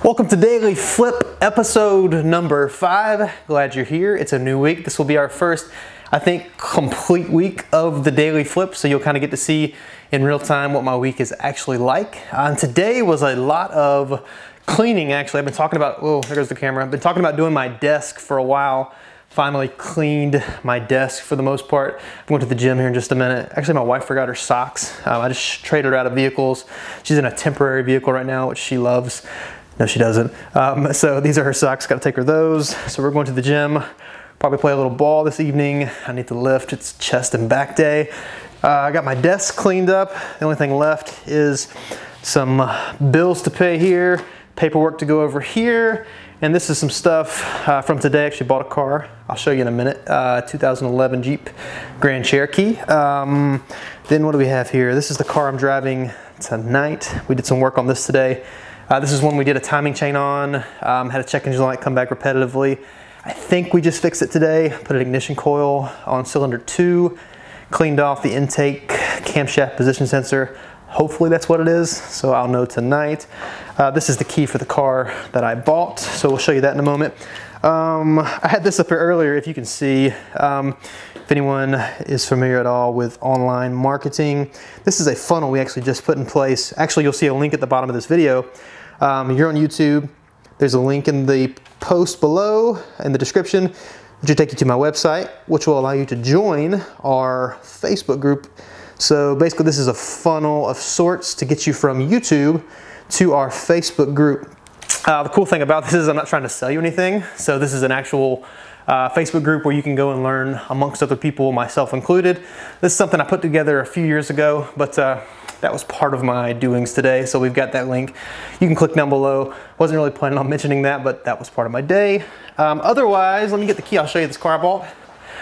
Welcome to Daily Flip episode number 5. Glad you're here. It's a new week. This will be our first, I think, complete week of the Daily Flip, so you'll kind of get to see in real time what my week is actually like. And today was a lot of cleaning, actually. I've been talking about, oh, there goes the camera. I've been talking about doing my desk for a while. Finally cleaned my desk for the most part. I'm going to the gym here in just a minute. Actually, my wife forgot her socks. I just traded her out of vehicles. She's in a temporary vehicle right now, which she loves. No, she doesn't. So these are her socks. Got to take her those. So we're going to the gym. Probably play a little ball this evening. I need to lift. It's chest and back day. I got my desk cleaned up. The only thing left is some bills to pay here, paperwork to go over here, and this is some stuff from today. I actually bought a car. I'll show you in a minute. 2011 Jeep Grand Cherokee. Then what do we have here? This is the car I'm driving tonight. We did some work on this today. This is one we did a timing chain on. Had a check engine light come back repetitively. I think we just fixed it today. Put an ignition coil on cylinder 2. Cleaned off the intake camshaft position sensor. Hopefully that's what it is, so I'll know tonight. This is the key for the car that I bought, so we'll show you that in a moment. I had this up here earlier, if you can see. If anyone is familiar at all with online marketing, this is a funnel we actually just put in place. Actually, you'll see a link at the bottom of this video. You're on YouTube. There's a link in the post below in the description, which will take you to my website, which will allow you to join our Facebook group. So basically this is a funnel of sorts to get you from YouTube to our Facebook group. The cool thing about this is I'm not trying to sell you anything. So this is an actual Facebook group where you can go and learn amongst other people, myself included. This is something I put together a few years ago, but that was part of my doings today. So we've got that link. You can click down below. Wasn't really planning on mentioning that, but that was part of my day. Otherwise, let me get the key. I'll show you this car I bought.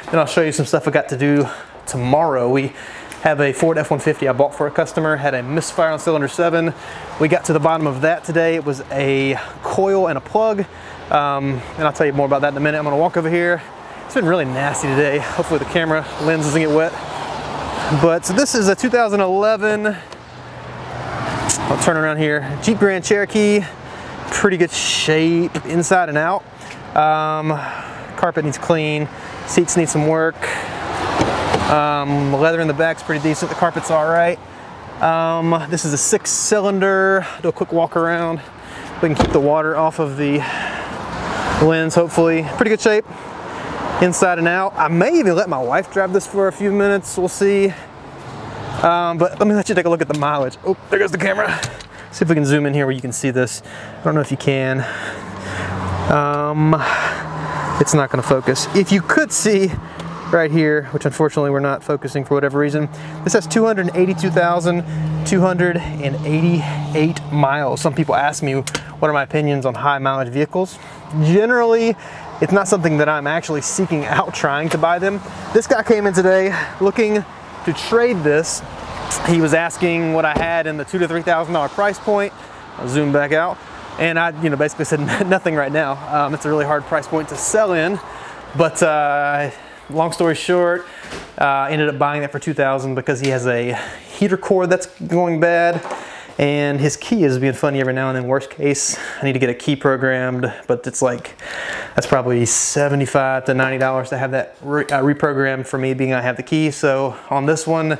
Then I'll show you some stuff I got to do tomorrow. We have a Ford F-150 I bought for a customer, had a misfire on cylinder 7. We got to the bottom of that today. It was a coil and a plug. And I'll tell you more about that in a minute. I'm gonna walk over here. It's been really nasty today. Hopefully the camera lens doesn't get wet. But so this is a 2011, I'll turn around here, Jeep Grand Cherokee. Pretty good shape inside and out. Carpet needs clean, seats need some work. The leather in the back's pretty decent. The carpet's all right. This is a 6-cylinder. Do a quick walk around. We can keep the water off of the lens, hopefully. Pretty good shape, inside and out. I may even let my wife drive this for a few minutes. We'll see. But let me let you take a look at the mileage. Oh, there goes the camera. See if we can zoom in here where you can see this. I don't know if you can. It's not going to focus. If you could see right here, which unfortunately we're not focusing for whatever reason, this has 282,288 miles. Some people ask me what are my opinions on high mileage vehicles. Generally, it's not something that I'm actually seeking out trying to buy them. This guy came in today looking to trade this. He was asking what I had in the $2,000 to $3,000 price point. I'll zoom back out. And I basically said nothing right now. It's a really hard price point to sell in, but long story short, ended up buying that for $2,000 because he has a heater cord that's going bad, and his key is being funny every now and then. Worst case, I need to get a key programmed, but it's like, that's probably $75 to $90 to have that reprogrammed for me, being I have the key. So on this one,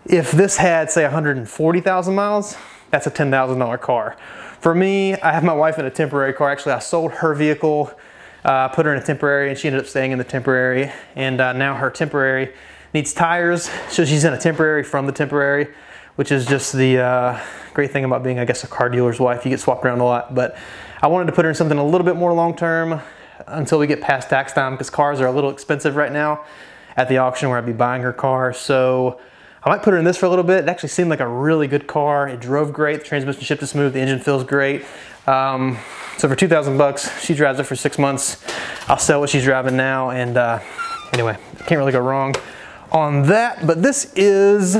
if this had, say, 140,000 miles, that's a $10,000 car. For me, I have my wife in a temporary car. Actually, I sold her vehicle, put her in a temporary, and she ended up staying in the temporary. And now her temporary needs tires, so she's in a temporary from the temporary, which is just the great thing about being, I guess, a car dealer's wife. You get swapped around a lot. But I wanted to put her in something a little bit more long-term until we get past tax time, because cars are a little expensive right now at the auction where I'd be buying her car. So I might put her in this for a little bit. It actually seemed like a really good car. It drove great. The transmission shifted smooth. The engine feels great. So for $2,000, she drives it for 6 months. I'll sell what she's driving now. And anyway, can't really go wrong on that. But this is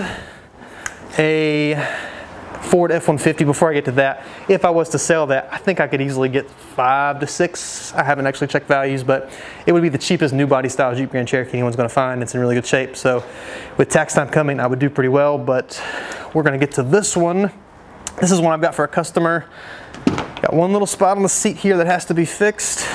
a Ford F-150. Before I get to that, if I was to sell that, I think I could easily get 5 to 6. I haven't actually checked values, but it would be the cheapest new body style Jeep Grand Cherokee anyone's going to find. It's in really good shape. So with tax time coming, I would do pretty well. But we're going to get to this one. This is one I've got for a customer. Got one little spot on the seat here that has to be fixed.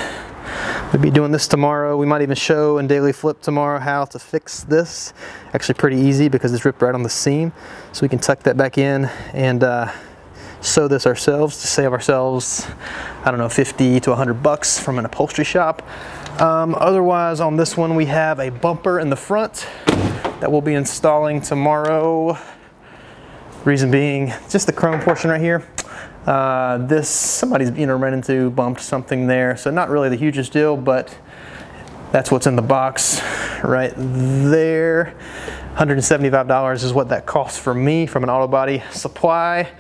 We'll be doing this tomorrow. We might even show in Daily Flip tomorrow how to fix this. Actually pretty easy because it's ripped right on the seam. So we can tuck that back in and sew this ourselves to save ourselves, I don't know, 50 to 100 bucks from an upholstery shop. Otherwise on this one we have a bumper in the front that we'll be installing tomorrow. Reason being, just the chrome portion right here. Somebody's ran into, bumped something there, so not really the hugest deal, but that's what's in the box right there. $175 is what that costs for me from an auto body supply.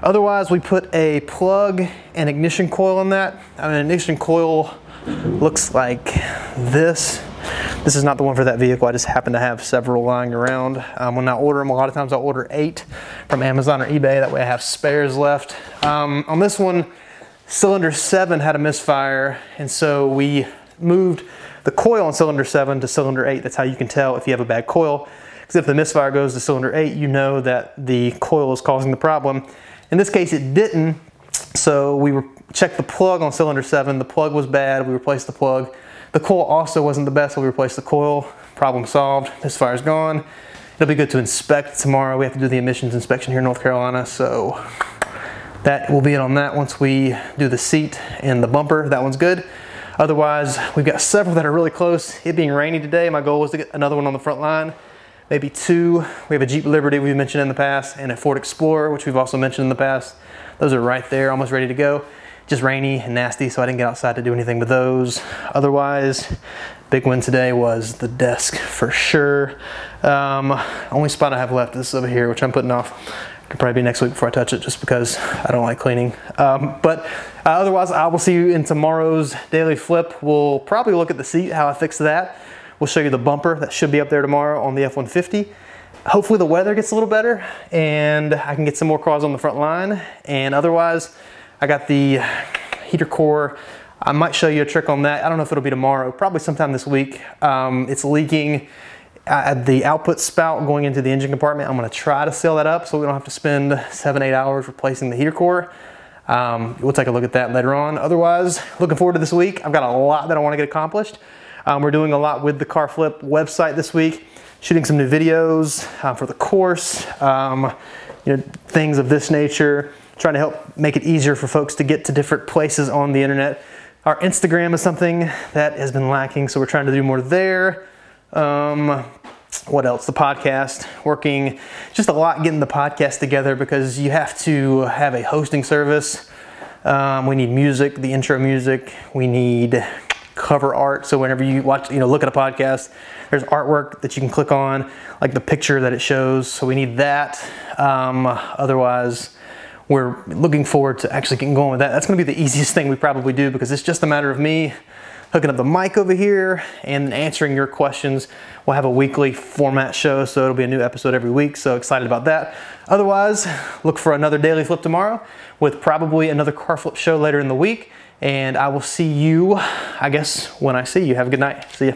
Otherwise, we put a plug and ignition coil in that. I mean, an ignition coil looks like this. This is not the one for that vehicle. I just happen to have several lying around. When I order them, a lot of times I'll order 8 from Amazon or eBay. That way I have spares left. On this one, cylinder 7 had a misfire, and so we moved the coil on cylinder 7 to cylinder 8. That's how you can tell if you have a bad coil. Because if the misfire goes to cylinder 8, you know that the coil is causing the problem. In this case, it didn't. So we checked the plug on cylinder 7. The plug was bad. We replaced the plug. The coil also wasn't the best, so we replaced the coil. Problem solved. Misfire's gone. It'll be good to inspect tomorrow. We have to do the emissions inspection here in North Carolina, so that will be it on that once we do the seat and the bumper. That one's good. Otherwise, we've got several that are really close. It being rainy today, my goal is to get another one on the front line. Maybe 2. We have a Jeep Liberty we've mentioned in the past, and a Ford Explorer, which we've also mentioned in the past. Those are right there, almost ready to go. Just rainy and nasty, so I didn't get outside to do anything with those. Otherwise, big win today was the desk for sure. Only spot I have left is over here, which I'm putting off. It'll probably be next week before I touch it, just because I don't like cleaning. Otherwise, I will see you in tomorrow's Daily Flip. We'll probably look at the seat, how I fixed that. We'll show you the bumper that should be up there tomorrow on the F-150. Hopefully the weather gets a little better and I can get some more cars on the front line. And otherwise, I got the heater core. I might show you a trick on that. I don't know if it'll be tomorrow, probably sometime this week. It's leaking at the output spout going into the engine compartment. I'm gonna try to seal that up so we don't have to spend 7-8 hours replacing the heater core. We'll take a look at that later on. Otherwise, looking forward to this week. I've got a lot that I wanna get accomplished. We're doing a lot with the Car Flip website this week, shooting some new videos for the course, things of this nature, trying to help make it easier for folks to get to different places on the internet. Our Instagram is something that has been lacking, so we're trying to do more there. What else? The podcast, working just a lot getting the podcast together because you have to have a hosting service. We need music, the intro music. We need cover art, so whenever you watch, look at a podcast, there's artwork that you can click on, like the picture that it shows, so we need that. Otherwise, we're looking forward to actually getting going with that. That's gonna be the easiest thing we probably do because it's just a matter of me hooking up the mic over here and answering your questions. We'll have a weekly format show, so it'll be a new episode every week, so excited about that. Otherwise, look for another Daily Flip tomorrow with probably another Car Flip show later in the week. And I will see you, I guess, when I see you. Have a good night. See ya.